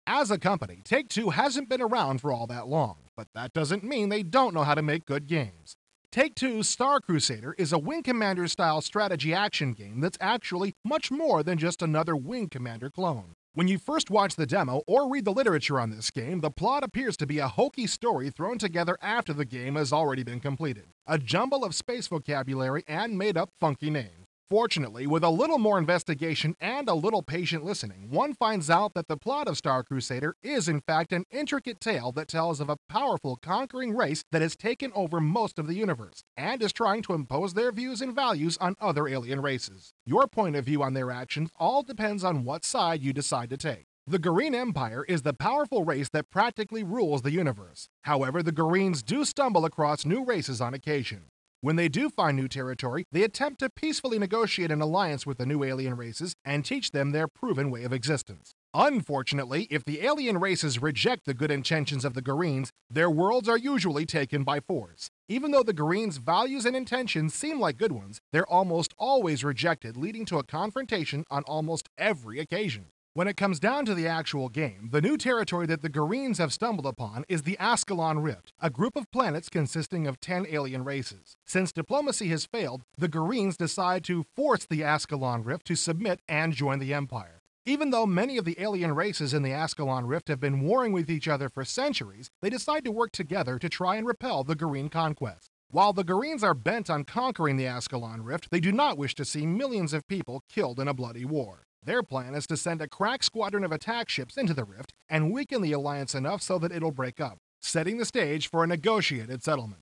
As a company, Take-Two hasn't been around for all that long, but that doesn't mean they don't know how to make good games. Take-Two's Star Crusader is a Wing Commander-style strategy action game that's actually much more than just another Wing Commander clone. When you first watch the demo or read the literature on this game, the plot appears to be a hokey story thrown together after the game has already been completed. A jumble of space vocabulary and made-up funky names. Fortunately, with a little more investigation and a little patient listening, one finds out that the plot of Star Crusader is in fact an intricate tale that tells of a powerful conquering race that has taken over most of the universe, and is trying to impose their views and values on other alien races. Your point of view on their actions all depends on what side you decide to take. The Green Empire is the powerful race that practically rules the universe. However, the Greens do stumble across new races on occasion. When they do find new territory, they attempt to peacefully negotiate an alliance with the new alien races and teach them their proven way of existence. Unfortunately, if the alien races reject the good intentions of the Greens, their worlds are usually taken by force. Even though the Greens' values and intentions seem like good ones, they're almost always rejected, leading to a confrontation on almost every occasion. When it comes down to the actual game, the new territory that the Greens have stumbled upon is the Ascalon Rift, a group of planets consisting of 10 alien races. Since diplomacy has failed, the Greens decide to force the Ascalon Rift to submit and join the Empire. Even though many of the alien races in the Ascalon Rift have been warring with each other for centuries, they decide to work together to try and repel the Green conquest. While the Greens are bent on conquering the Ascalon Rift, they do not wish to see millions of people killed in a bloody war. Their plan is to send a crack squadron of attack ships into the rift and weaken the alliance enough so that it'll break up, setting the stage for a negotiated settlement.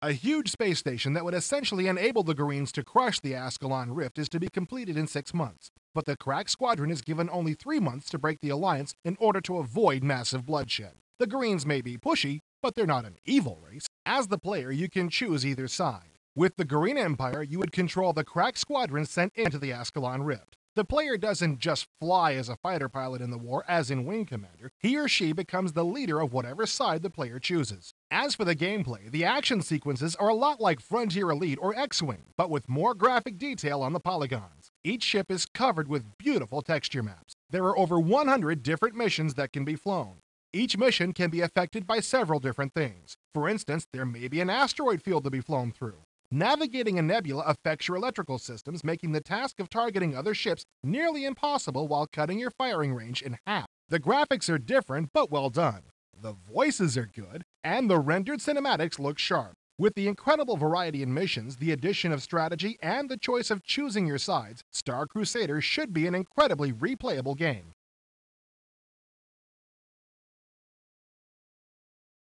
A huge space station that would essentially enable the Greens to crush the Ascalon Rift is to be completed in 6 months, but the crack squadron is given only 3 months to break the alliance in order to avoid massive bloodshed. The Greens may be pushy, but they're not an evil race. As the player, you can choose either side. With the Green Empire, you would control the crack squadron sent into the Ascalon Rift. The player doesn't just fly as a fighter pilot in the war, as in Wing Commander. He or she becomes the leader of whatever side the player chooses. As for the gameplay, the action sequences are a lot like Frontier Elite or X-Wing, but with more graphic detail on the polygons. Each ship is covered with beautiful texture maps. There are over 100 different missions that can be flown. Each mission can be affected by several different things. For instance, there may be an asteroid field to be flown through. Navigating a nebula affects your electrical systems, making the task of targeting other ships nearly impossible while cutting your firing range in half. The graphics are different, but well done. The voices are good, and the rendered cinematics look sharp. With the incredible variety in missions, the addition of strategy, and the choice of choosing your sides, Star Crusader should be an incredibly replayable game.